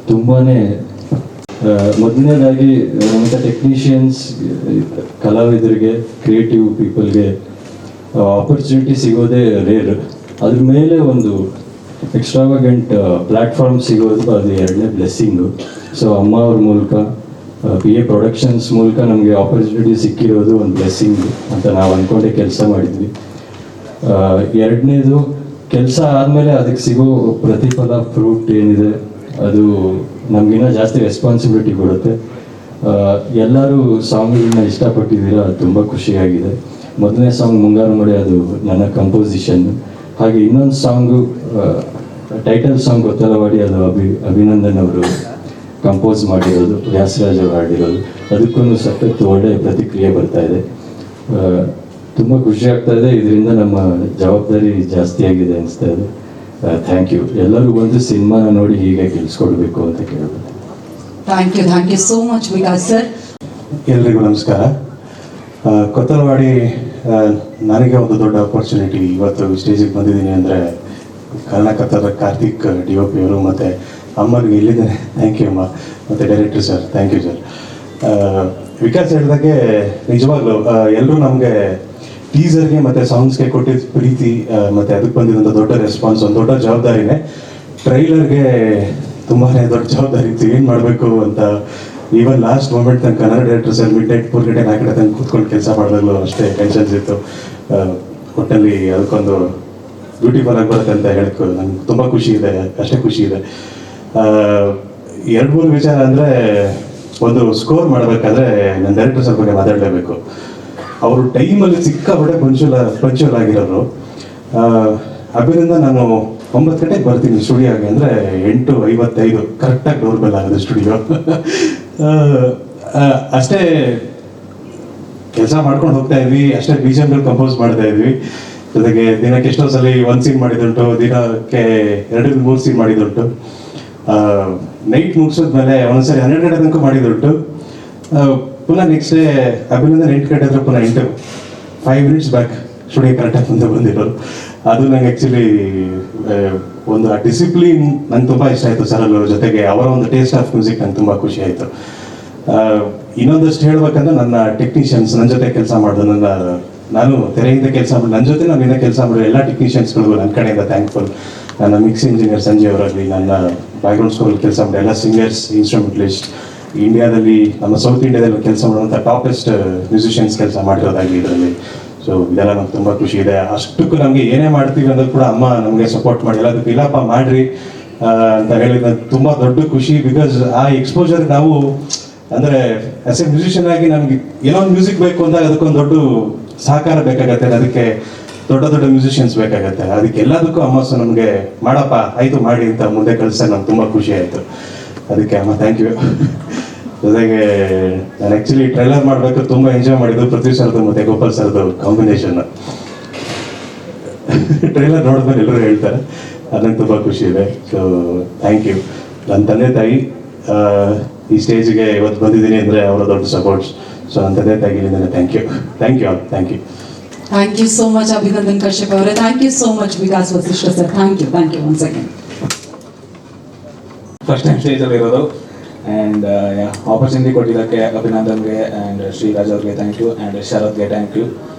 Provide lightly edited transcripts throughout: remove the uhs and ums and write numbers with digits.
ತುಂಬಾ ಮೊದಲನೇದಾಗಿ ನಮ್ಮಂಥ ಟೆಕ್ನಿಷಿಯನ್ಸ್, ಕಲಾವಿದರಿಗೆ, ಕ್ರಿಯೇಟಿವ್ ಪೀಪಲ್ಗೆ ಆಪರ್ಚುನಿಟಿ ಸಿಗೋದೇ ರೇರ್. ಅದ್ರ ಮೇಲೆ ಒಂದು ಎಕ್ಸ್ಟ್ರಾವಗೆಂಟ್ ಪ್ಲ್ಯಾಟ್ಫಾರ್ಮ್ ಸಿಗೋದು ಅದು ಎರಡನೇ ಬ್ಲೆಸ್ಸಿಂಗು. ಸೊ ಅಮ್ಮ ಅವ್ರ ಮೂಲಕ, PA ಪ್ರೊಡಕ್ಷನ್ಸ್ ಮೂಲಕ ನಮಗೆ ಆಪರ್ಚುನಿಟಿ ಸಿಕ್ಕಿರೋದು ಒಂದು ಬ್ಲೆಸ್ಸಿಂಗ್ ಅಂತ ನಾವು ಅಂದ್ಕೊಂಡೆ ಕೆಲಸ ಮಾಡಿದ್ವಿ. ಎರಡನೇದು, ಕೆಲಸ ಆದಮೇಲೆ ಅದಕ್ಕೆ ಸಿಗೋ ಪ್ರತಿಫಲ, ಫ್ರೂಟ್ ಏನಿದೆ ಅದು ನಮಗಿನ್ನ ಜಾಸ್ತಿ ರೆಸ್ಪಾನ್ಸಿಬಿಲಿಟಿ ಕೊಡುತ್ತೆ. ಎಲ್ಲರೂ ಸಾಂಗ್ಗಳನ್ನ ಇಷ್ಟಪಟ್ಟಿದ್ದೀರಾ, ಅದು ತುಂಬ ಖುಷಿಯಾಗಿದೆ. ಮೊದಲನೇ ಸಾಂಗ್ ಮುಂಗಾರು ಮಳೆ, ಅದು ನನ್ನ ಕಂಪೋಸಿಷನ್ನು. ಹಾಗೆ ಇನ್ನೊಂದು ಸಾಂಗು, ಟೈಟಲ್ ಸಾಂಗ್ ಗೊತ್ತಲವಾಡಿ, ಅದು ಅಭಿನಂದನ್ ಅವರು ಕಂಪೋಸ್ ಮಾಡಿರೋದು, ವ್ಯಾಸರಾಜ್ ಅವರು ಹಾಡಿರೋದು. ಅದಕ್ಕೂ ಸಖತ್ ಒಳ್ಳೆಯ ಪ್ರತಿಕ್ರಿಯೆ ಬರ್ತಾ ಇದೆ. ತುಂಬ ಖುಷಿ ಆಗ್ತಾ ಇದೆ. ಇದರಿಂದ ನಮ್ಮ ಜವಾಬ್ದಾರಿ ಜಾಸ್ತಿ ಆಗಿದೆ ಅನಿಸ್ತಾ ಇದೆ. Thank you. ಎಲ್ಲರೂ ಬಂದು ಸಿನಿಮಾನ ನೋಡಿ ಹೀಗೆ ಗೆಲ್ಸ್ಕೊಡ್ಬೇಕು ಅಂತ ಕೇಳ್ಬೋದು. Thank you so much Vikas sir. ಎಲ್ರಿಗೂ ನಮಸ್ಕಾರ. ಕೊತ್ತಲವಾಡಿ ನನಗೆ ಒಂದು ದೊಡ್ಡ ಆಪರ್ಚುನಿಟಿ. ಇವತ್ತು ಸ್ಟೇಜಿಗೆ ಬಂದಿದ್ದೀನಿ ಅಂದರೆ ಕರ್ನಾಟಕದ ಕಾರ್ತಿಕ್ DOP ಅವರು ಮತ್ತು ಅಮ್ಮನಿಗೆ ಇಲ್ಲಿದ್ದೇನೆ. ಥ್ಯಾಂಕ್ ಯು ಅಮ್ಮ. ಮತ್ತು director sir, thank you sir. Vikas ಹೇಳಿದಾಗೆ ನಿಜವಾಗ್ಲೂ ಎಲ್ಲರೂ ನಮಗೆ ಟೀಸರ್ಗೆ ಮತ್ತು ಸಾಂಗ್ಸ್ಗೆ ಕೊಟ್ಟಿದ್ದ ಪ್ರೀತಿ ಮತ್ತು ಅದಕ್ಕೆ ಬಂದಿದ್ದಂಥ ದೊಡ್ಡ ರೆಸ್ಪಾನ್ಸ್ ಒಂದು ದೊಡ್ಡ ಜವಾಬ್ದಾರಿನೇ. ಟ್ರೈಲರ್ಗೆ ತುಂಬಾ ದೊಡ್ಡ ಜವಾಬ್ದಾರಿ ಇತ್ತು, ಏನು ಮಾಡಬೇಕು ಅಂತ. ಈವನ್ ಲಾಸ್ಟ್ ಮೂಮೆಂಟ್ ತನಕ ಕನ್ನಡ ಡೈರೆಕ್ಟರ್ ಸರ್ ಮಿಡ್-ನೈಟ್ 4 ಗಂಟೆ 4 ಗಂಟೆ ತನಕ ಕೂತ್ಕೊಂಡು ಕೆಲಸ ಮಾಡಿದಾಗಲೂ ಅಷ್ಟೇ ಟೆನ್ಷನ್ಸ್ ಇತ್ತು. ಒಟ್ಟಲ್ಲಿ ಅದಕ್ಕೊಂದು ಬ್ಯೂಟಿಫುಲ್ ಆಗಿ ಬರುತ್ತೆ ಅಂತ ಹೇಳಕ್ಕೆ ನಂಗೆ ತುಂಬ ಖುಷಿ ಇದೆ, ಅಷ್ಟೇ ಖುಷಿ ಇದೆ. 2-3 ವಿಚಾರ ಅಂದರೆ, ಒಂದು ಸ್ಕೋರ್ ಮಾಡಬೇಕಾದ್ರೆ ನನ್ನ ಡೈರೆಕ್ಟರ್ ಸರ್ ಬಗ್ಗೆ ಮಾತಾಡಲೇಬೇಕು. ಅವರು ಟೈಮಲ್ಲಿ ಸಿಕ್ಕಾಪಟ್ಟೆ ಪಂಚುವಲ್ ಆಗಿರೋರು. ಅದರಿಂದ ನಾನು 9 ಗಂಟೆಗೆ ಬರ್ತೀನಿ ಸ್ಟುಡಿಯೋಗೆ ಅಂದರೆ 8:55 ಕರೆಕ್ಟಾಗಿ ಡೋರ್ ಬೆಲ್ ಆಗೋದು ಸ್ಟುಡಿಯೋ. ಅಷ್ಟೇ ಕೆಲಸ ಮಾಡ್ಕೊಂಡು ಹೋಗ್ತಾ ಇದ್ವಿ, ಅಷ್ಟೇ BGMಗಳು ಕಂಪೋಸ್ ಮಾಡ್ತಾ ಇದ್ವಿ. ಜೊತೆಗೆ ದಿನಕ್ಕೆ ಎಷ್ಟೋ ಸಲ 1 ಸೀನ್ ಮಾಡಿದುಂಟು, ದಿನಕ್ಕೆ 2-3 ಸೀನ್ ಮಾಡಿದುಂಟು. ನೈಟ್ ಮುಗಿಸಿದ್ಮೇಲೆ ಒಂದೊಂದ್ಸರಿ 12 ಗಂಟೆ ತನಕ ಮಾಡಿದುಂಟು. ಪುನಃ ನೆಕ್ಸ್ಟ್ ಡೇ ಅಭಿನಂದನ್ 8 ಗಂಟೆ ಹತ್ರ ಪುನಃ 5 ಮಿನಿಟ್ಸ್ ಬ್ಯಾಕ್ ಸ್ಟುಡಿಯೋ ಕರೆಕ್ಟಾಗಿ ಮುಂದೆ ಬಂದಿರೋರು. ಅದು ನಂಗೆ ಆ್ಯಕ್ಚುಲಿ ಒಂದು ಆ ಡಿಸಿಪ್ಲಿನ್ ನಂಗೆ ತುಂಬ ಇಷ್ಟ ಆಯಿತು ಸರ್. ಅವ್ರ ಜೊತೆಗೆ ಅವರ ಒಂದು ಟೇಸ್ಟ್ ಆಫ್ ಮ್ಯೂಸಿಕ್ ನಂಗೆ ತುಂಬ ಖುಷಿ ಆಯಿತು. ಇನ್ನೊಂದಷ್ಟು ಹೇಳ್ಬೇಕಂದ್ರೆ ನನ್ನ ಟೆಕ್ನಿಷಿಯನ್ಸ್ ನನ್ನ ಜೊತೆ ಕೆಲಸ ಮಾಡಿದ್ರು, ನಾನು ತೆರೆಯಿಂದ ಕೆಲಸ ಮಾಡಿ ನನ್ನ ಜೊತೆ ನಾನು ಇನ್ನೂ ಕೆಲಸ ಮಾಡಿರೋ ಎಲ್ಲ ಟೆಕ್ನಿಷಿಯನ್ಸ್ಗಳಿಗೂ ನನ್ನ ಕಡೆಯಿಂದ ಥ್ಯಾಂಕ್ಫುಲ್. ನನ್ನ ಮಿಕ್ಸ್ ಇಂಜಿನಿಯರ್ ಸಂಜಯ್ ಅವರಲ್ಲಿ, ನನ್ನ ಬ್ಯಾಕ್ಗ್ರೌಂಡ್ ಸ್ಕೋರಲ್ಲಿ ಕೆಲಸ ಮಾಡಿ ಎಲ್ಲ ಸಿಂಗರ್ಸ್, ಇನ್ಸ್ಟ್ರೂಮೆಂಟಲಿಸ್ಟ್, ಇಂಡಿಯಾದಲ್ಲಿ ನಮ್ಮ ಸೌತ್ ಇಂಡಿಯಾದಲ್ಲಿ ಕೆಲಸ ಮಾಡುವಂಥ ಟಾಪೆಸ್ಟ್ ಮ್ಯೂಸಿಷಿಯನ್ಸ್ ಕೆಲಸ ಮಾಡಿರೋದಾಗಲಿ ಇದರಲ್ಲಿ. ಸೊ ಇದೆಲ್ಲ ನಮ್ಗೆ ತುಂಬ ಖುಷಿ ಇದೆ. ಅಷ್ಟಕ್ಕೂ ನಮಗೆ ಏನೇ ಮಾಡ್ತೀವಿ ಅನ್ನೋದು ಕೂಡ ಅಮ್ಮ ನಮಗೆ ಸಪೋರ್ಟ್ ಮಾಡಿ ಎಲ್ಲದಕ್ಕೂ ಇಲ್ಲಪ್ಪ ಮಾಡಿರಿ ಅಂತ ಹೇಳಿದ ತುಂಬ ದೊಡ್ಡ ಖುಷಿ. ಬಿಕಾಸ್ ಆ ಎಕ್ಸ್ಪೋಜರ್ ನಾವು ಅಂದರೆ ಆಸ್ ಎ ಮ್ಯೂಸಿಷಿಯನ್ ಆಗಿ ನಮ್ಗೆ ಏನೋ ಒಂದು ಮ್ಯೂಸಿಕ್ ಬೇಕು ಅಂದಾಗ ಅದಕ್ಕೊಂದು ದೊಡ್ಡ ಸಹಕಾರ ಬೇಕಾಗತ್ತೆ, ಅದಕ್ಕೆ ದೊಡ್ಡ ಮ್ಯೂಸಿಷಿಯನ್ಸ್ ಬೇಕಾಗತ್ತೆ. ಅದಕ್ಕೆ ಎಲ್ಲದಕ್ಕೂ ಅಮ್ಮ ನಮಗೆ ಮಾಡಪ್ಪ ಆಯಿತು ಮಾಡಿ ಅಂತ ಮುಂದೆ ಕಳಿಸ್ತಾ ನಮ್ಗೆ ತುಂಬ ಖುಷಿ ಆಯಿತು. ಅದಕ್ಕೆ ಅಮ್ಮ ಥ್ಯಾಂಕ್ ಯು. ಜೊತೆಗೆ ನಾನು ಆ್ಯಕ್ಚುಲಿ ಟ್ರೈಲರ್ ಮಾಡಬೇಕು ತುಂಬ ಎಂಜಾಯ್ ಮಾಡಿದ್ದು ಪೃಥ್ವಿ ಸರ್ದು ಮತ್ತು ಗೋಪಾಲ್ ಸರ್ದು ಕಾಂಬಿನೇಷನ್. ಟ್ರೈಲರ್ ನೋಡಿದ್ಮೇಲೆ ಎಲ್ಲರೂ ಹೇಳ್ತಾರೆ, ಅದಕ್ಕೆ ತುಂಬ ಖುಷಿ ಇದೆ. So thank you. ನನ್ನ ತಂದೆ ತಾಯಿ ಈ ಸ್ಟೇಜಿಗೆ ಇವತ್ತು ಬಂದಿದ್ದೀನಿ ಅಂದರೆ ಅವರ ದೊಡ್ಡ ಸಪೋರ್ಟ್ಸ್. ಸೊ ನನ್ನ ತಂದೆ ತಾಯಿಗಳಿಂದ thank you all. Thank you so much Abhinandan Kashyap ಅವರೇ. Thank you so much Vikas Vasishtha sir. Thank you once again. First time ಸ್ಟೇಜಲ್ಲಿ ಇರೋದು ಆ್ಯಂಡ್ ಆಪರ್ಚುನಿಟಿ ಕೊಟ್ಟಿದ್ದಕ್ಕೆ ಅಭಿನಂದನ್ಗೆ ಆ್ಯಂಡ್ ಶ್ರೀರಾಜ್ ಅವ್ರಿಗೆ ಥ್ಯಾಂಕ್ ಯು, ಆ್ಯಂಡ್ ಶರತ್ಗೆ ಥ್ಯಾಂಕ್ ಯು,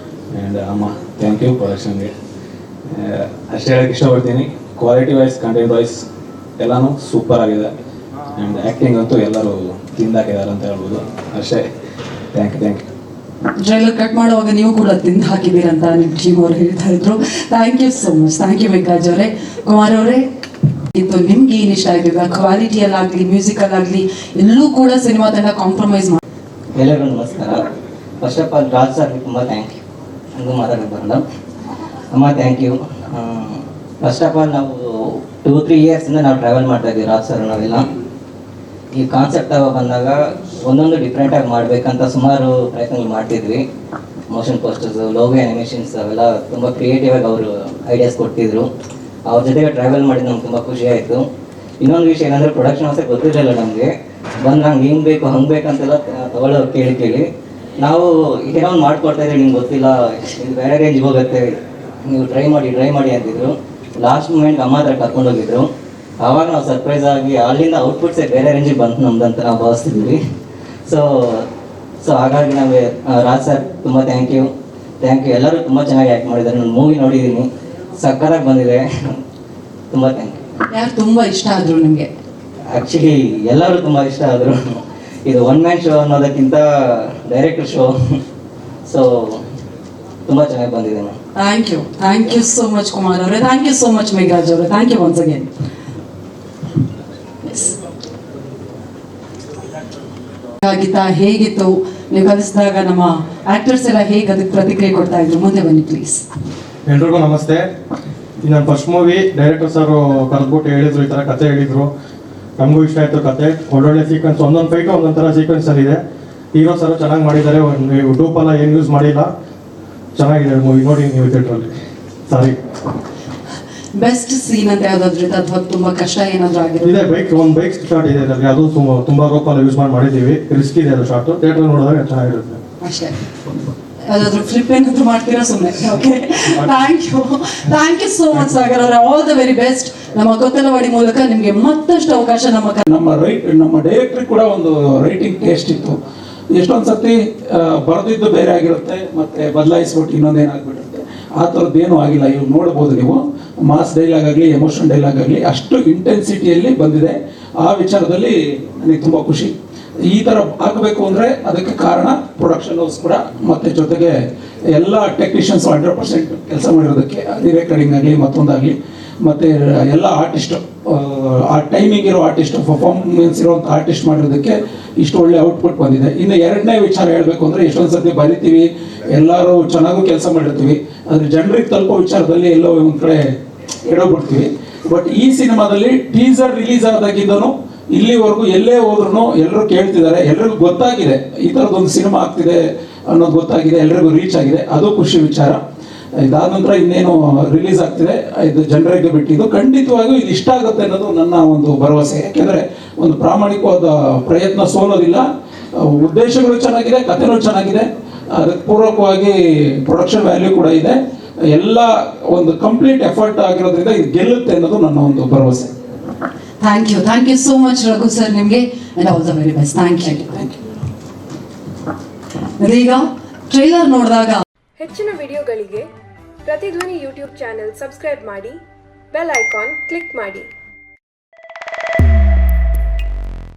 ಆ್ಯಂಡ್ ಅಮ್ಮ ಥ್ಯಾಂಕ್ ಯು ಪ್ರೊಡಕ್ಷನ್ಗೆ. ಅಷ್ಟೇ ಹೇಳಕ್ಕೆ ಇಷ್ಟಪಡ್ತೀನಿ, ಕ್ವಾಲಿಟಿ ವೈಸ್, ಕಂಟೆಂಟ್ ವೈಸ್ ಎಲ್ಲನೂ ಸೂಪರ್ ಆಗಿದೆ. ಆ್ಯಂಡ್ ಆ್ಯಕ್ಟಿಂಗ್ ಅಂತೂ ಎಲ್ಲರೂ ತಿಂದಾಕಿದ್ದಾರೆ ಅಂತ ಹೇಳ್ಬೋದು. ಅಷ್ಟೇ. Thank you. ಟ್ರೈಲರ್ ಕಟ್ ಮಾಡುವಾಗ ನೀವು ಕೂಡ ತಿಂದು ಹಾಕಿದ್ದೀರಂತ ನಿಮ್ಮ ಟೀಮ್ ಅವರು ಹೇಳ್ತಾ ಇದ್ರು. Thank you so much. Thank you Vikas ಅವರೇ. ಕುಮಾರ್ ಅವರೇ, ಇದು ನಿಮ್ಗೆ ಏನು ಇಷ್ಟ ಆಗಿದೆ? ಕ್ವಾಲಿಟಿಯಲ್ಲಾಗಲಿ, ಮ್ಯೂಸಿಕಲ್ಲಾಗಲಿ ಎಲ್ಲೂ ಕೂಡ ಸಿನಿಮಾ ತಂಡ ಕಾಂಪ್ರಮೈಸ್ ಮಾಡಿ. ಎಲ್ಲರಿಗೂ ನಮಸ್ಕಾರ. ಫಸ್ಟ್ ಆಫ್ ಆಲ್ ರಾಜ್ ಸರ್ಗೆ ತುಂಬ ಥ್ಯಾಂಕ್ ಯು. ನನಗೂ ಮಾತಾಡೋಕ್ಕೆ ಬರಲ್ಲ. ಅಮ್ಮ thank you. First of all ನಾವು 2-3 ಇಯರ್ಸಿಂದ ನಾವು ಟ್ರಾವೆಲ್ ಮಾಡ್ತಾ ಇದ್ದೀವಿ ರಾಜ್ ಸರ್ ನಾವೆಲ್ಲ. ಈ ಕಾನ್ಸೆಪ್ಟ್ ಬಂದಾಗ ಒಂದೊಂದು ಡಿಫ್ರೆಂಟಾಗಿ ಮಾಡಬೇಕಂತ ಸುಮಾರು ಪ್ರಯತ್ನಗಳು ಮಾಡ್ತಿದ್ವಿ. ಮೋಷನ್ ಪೋಸ್ಟರ್ಸು, ಲೋಗೋ ಆ್ಯನಿಮೇಷನ್ಸ್ ಅವೆಲ್ಲ ತುಂಬ ಕ್ರಿಯೇಟಿವ್ ಆಗಿ ಅವರು ಐಡಿಯಾಸ್ ಕೊಡ್ತಿದ್ರು. ಅವ್ರ ಜೊತೆಗೆ ಟ್ರಾವೆಲ್ ಮಾಡಿದ್ದು ನಮ್ಗೆ ತುಂಬ ಖುಷಿ ಆಯಿತು. ಇನ್ನೊಂದು ವಿಷಯ ಏನಂದರೆ ಪ್ರೊಡಕ್ಷನ್ ಹೌಸೇ ಗೊತ್ತಿರಲಿಲ್ಲ ನಮಗೆ. ಬಂದು ನಂಗೆ ಹಿಂಗೆ ಬೇಕು ಹಂಗೆ ಬೇಕಂತೆಲ್ಲ ತಗೊಳ್ಳೋರು ಕೇಳಿ ನಾವು ಏನೋ ಒಂದು ಮಾಡಿಕೊಡ್ತಾ ಇದ್ದೀವಿ, ನಿಮ್ಗೆ ಗೊತ್ತಿಲ್ಲ, ಇದು ಬೇರೆ ರೇಂಜ್ಗೆ ಹೋಗುತ್ತೆ, ನೀವು ಟ್ರೈ ಮಾಡಿ ಅಂತಿದ್ರು. ಲಾಸ್ಟ್ ಮೂಮೆಂಟ್ ಅಮ್ಮ ಹತ್ರ ಕರ್ಕೊಂಡೋಗಿದ್ರು. ಆವಾಗ ನಾವು ಸರ್ಪ್ರೈಸ್ ಆಗಿ ಅಲ್ಲಿಂದ ಔಟ್ಪುಟ್ಸೇ ಬೇರೆ ರೇಂಜಿಗೆ ಬಂತು ನಮ್ದಂತ ನಾವು ಭಾವಿಸ್ತಿದ್ವಿ. ಸೊ ಹಾಗಾಗಿ ನಮಗೆ ರಾಜ್ ಸರ್ ತುಂಬ ಥ್ಯಾಂಕ್ ಯು. ಎಲ್ಲರೂ ತುಂಬ ಚೆನ್ನಾಗಿ ಆ್ಯಕ್ಟ್ ಮಾಡಿದ್ದಾರೆ. ನಾನು ಮೂವಿ ನೋಡಿದ್ದೀನಿ, ಸಕ್ಕತ್ತಾಗಿ ಬಂದಿದೆ. ತುಂಬ ಥ್ಯಾಂಕ್ ಯು. ಯಾರು ತುಂಬ ಇಷ್ಟ ಆದ್ರು ನಿಮಗೆ? ಆ್ಯಕ್ಚುಲಿ ಎಲ್ಲರೂ ತುಂಬ ಇಷ್ಟ ಆದರು. ಇದು ಒನ್ ಮ್ಯಾನ್ ಶೋ ಅನ್ನೋದಕ್ಕಿಂತ ಡೈರೆಕ್ಟರ್ ಶೋ. ಸೊ ತುಂಬ ಚೆನ್ನಾಗಿ ಬಂದಿದೆ. Thank you so much Kumar ಅವರೇ. Thank you so much Megharaj ಅವರೇ. Thank you once again. Geetha ಹೇಗಿತ್ತು ನೀವು ಕಲಿಸಿದಾಗ? ನಮ್ಮ ಆಕ್ಟರ್ಸ್ ಎಲ್ಲ ಹೇಗೆ ಅದಕ್ಕೆ ಪ್ರತಿಕ್ರಿಯೆ ಕೊಡ್ತಾ ಇದ್ರು? ಮುಂದೆ ಬನ್ನಿ ಪ್ಲೀಸ್. ಎಲ್ರಿಗೂ ನಮಸ್ತೆ. ಇದು ನನ್ನ ಫಸ್ಟ್ ಮೂವಿ. ಡೈರೆಕ್ಟರ್ ಸರ್ ಕರೆದ್ಬಿಟ್ಟು ಹೇಳಿದ್ರು, ಈ ಥರ ಕತೆ ಹೇಳಿದ್ರು. ನಮಗೂ ಇಷ್ಟ ಆಯಿತು ಕತೆ. ಒಳ್ಳೊಳ್ಳೆ ಸೀಕ್ವೆನ್ಸ್, ಒಂದೊಂದು ಫೈಟು ಒಂದೊಂದು ಥರ ಸೀಕ್ವೆನ್ಸಲ್ಲಿ ಇದೆ. ಹೀರೋ ಸರ್ ಚೆನ್ನಾಗಿ ಮಾಡಿದ್ದಾರೆ. ಒಂದು ಡೂಪೆಲ್ಲ ಏನು ಯೂಸ್ ಮಾಡಿಲ್ಲ. ಚೆನ್ನಾಗಿದೆ ಮೂವಿ, ನೋಡಿ ನೀವು ಥಿಯೇಟ್ರಲ್ಲಿ. ಸಾರಿ. ಬೆಸ್ಟ್ ಸೀನ್ ಅಂತ ಯಾವ್ದಾದ್ರು ಇದೆ ಅಥವಾ ತುಂಬಾ ಕಷ್ಟ ಏನಾದ್ರು ಆಗಿದೆ? ಇದೆ ಒಂದು ಬೈಕ್ ಶಾರ್ಟ್ ಇದೆ ಇದರಲ್ಲಿ. ಅದು ತುಂಬ ರೋಪೆಲ್ಲ ಯೂಸ್ ಮಾಡಿದ್ದೀವಿ. ರಿಸ್ಕ್ ಇದೆ ಅದು ಶಾರ್ಟು. ಥಿಯೇಟ್ರ್ ನೋಡಿದಾಗ ಚೆನ್ನಾಗಿರುತ್ತೆ ಅಷ್ಟೇ. ಯಾವ್ದಾದ್ರು ಫ್ಲಿಪ್ ಏನಾದ್ರು ಮಾಡ್ತೀರಾ ಸುಮ್ಮನೆ? Okay, thank you so much Sagar ಅವರೇ. All the very best. ನಮ್ಮ ಕೊತ್ತಲವಾಡಿ ಮೂಲಕ ನಿಮಗೆ ಮತ್ತಷ್ಟು ಅವಕಾಶ ನಮ್ಮ ಡೈರೆಕ್ಟರ್ ಕೂಡ ಒಂದು ರೈಟಿಂಗ್ ಟೇಸ್ಟ್ ಇತ್ತು. ಎಷ್ಟೊಂದು ಸರ್ತಿ ಬರೆದಿದ್ದು ಬೇರೆ ಆಗಿರುತ್ತೆ, ಮತ್ತೆ ಬದಲಾಯಿಸ್ಬಿಟ್ಟು ಇನ್ನೊಂದೇನಾಗ್ಬಿಟ್ಟಿರುತ್ತೆ. ಆ ಥರದ್ದೇನೂ ಆಗಿಲ್ಲ. ಇವಾಗ ನೋಡ್ಬೋದು ನೀವು, ಮಾಸ್ ಡೈಲಾಗ್ ಆಗಲಿ, ಎಮೋಷನಲ್ ಡೈಲಾಗ್ ಆಗಲಿ ಅಷ್ಟು ಇಂಟೆನ್ಸಿಟಿಯಲ್ಲಿ ಬಂದಿದೆ. ಆ ವಿಚಾರದಲ್ಲಿ ನನಗೆ ತುಂಬ ಖುಷಿ. ಈ ಥರ ಆಗಬೇಕು ಅಂದರೆ ಅದಕ್ಕೆ ಕಾರಣ ಪ್ರೊಡಕ್ಷನ್ ಹೌಸ್ ಕೂಡ, ಮತ್ತು ಜೊತೆಗೆ ಎಲ್ಲ ಟೆಕ್ನಿಷಿಯನ್ಸ್ 100% ಕೆಲಸ ಮಾಡಿರೋದಕ್ಕೆ, ರಿರೆಕಾರ್ಡಿಂಗ್ ಆಗಲಿ ಮತ್ತೊಂದಾಗಲಿ, ಮತ್ತು ಎಲ್ಲ ಆರ್ಟಿಸ್ಟು, ಆ ಟೈಮಿಂಗ್ ಇರೋ ಆರ್ಟಿಸ್ಟು, ಪರ್ಫಾರ್ಮೆನ್ಸ್ ಇರೋವಂಥ ಆರ್ಟಿಸ್ಟ್ ಮಾಡಿರೋದಕ್ಕೆ ಇಷ್ಟು ಒಳ್ಳೆ ಔಟ್ಪುಟ್ ಬಂದಿದೆ. ಇನ್ನು ಎರಡನೇ ವಿಚಾರ ಹೇಳಬೇಕು ಅಂದರೆ, ಎಷ್ಟೊಂದು ಸರ್ತಿ ಬರಿತೀವಿ, ಎಲ್ಲರೂ ಚೆನ್ನಾಗೂ ಕೆಲಸ ಮಾಡಿರ್ತೀವಿ, ಆದರೆ ಜನರಿಗೆ ತಲುಪೋ ವಿಚಾರದಲ್ಲಿ ಎಲ್ಲೋ ಒಂದು ಕಡೆ ಎಡೋಗ್ಬಿಡ್ತೀವಿ. ಬಟ್ ಈ ಸಿನಿಮಾದಲ್ಲಿ ಟೀಸರ್ ರಿಲೀಸ್ ಆದಾಗಿಂದನೂ ಇಲ್ಲಿವರೆಗೂ ಎಲ್ಲೇ ಹೋದ್ರೂ ಎಲ್ಲರೂ ಕೇಳ್ತಿದ್ದಾರೆ, ಎಲ್ರಿಗೂ ಗೊತ್ತಾಗಿದೆ ಈ ಥರದೊಂದು ಸಿನಿಮಾ ಆಗ್ತಿದೆ ಅನ್ನೋದು ಗೊತ್ತಾಗಿದೆ, ಎಲ್ರಿಗೂ ರೀಚ್ ಆಗಿದೆ. ಅದು ಖುಷಿ ವಿಚಾರ. ಇದಾದ ನಂತರ ಇನ್ನೇನು ರಿಲೀಸ್ ಆಗ್ತಿದೆ, ಇದು ಜನರಿಗೆ ಬಿಟ್ಟಿದ್ದು ಖಂಡಿತವಾಗಿಯೂ ಇದು ಇಷ್ಟ ಆಗುತ್ತೆ ಅನ್ನೋದು ನನ್ನ ಒಂದು ಭರವಸೆ. ಯಾಕೆಂದರೆ ಒಂದು ಪ್ರಾಮಾಣಿಕವಾದ ಪ್ರಯತ್ನ ಸೋಲೋದಿಲ್ಲ. ಉದ್ದೇಶಗಳು ಚೆನ್ನಾಗಿದೆ, ಕಥೆನೂ ಚೆನ್ನಾಗಿದೆ, ಅದಕ್ಕೆ ಪೂರಕವಾಗಿ ಪ್ರೊಡಕ್ಷನ್ ವ್ಯಾಲ್ಯೂ ಕೂಡ ಇದೆ. ಎಲ್ಲ ಒಂದು ಕಂಪ್ಲೀಟ್ ಎಫರ್ಟ್ ಆಗಿರೋದ್ರಿಂದ ಇದು ಗೆಲ್ಲುತ್ತೆ ಅನ್ನೋದು ನನ್ನ ಒಂದು ಭರವಸೆ. Thank you so much Raghu sir. ನಿಮಗೆ all the very best. Thank you. ಈಗ ಟ್ರೈಲರ್ ನೋಡಿದಾಗ ಹೆಚ್ಚಿನ ವಿಡಿಯೋಗಳಿಗೆ ಪ್ರತಿಧ್ವನಿ ಯೂಟ್ಯೂಬ್ ಚಾನೆಲ್ ಸಬ್ಸ್ಕ್ರೈಬ್ ಮಾಡಿ, ಬೆಲ್ ಐಕಾನ್ ಕ್ಲಿಕ್ ಮಾಡಿ.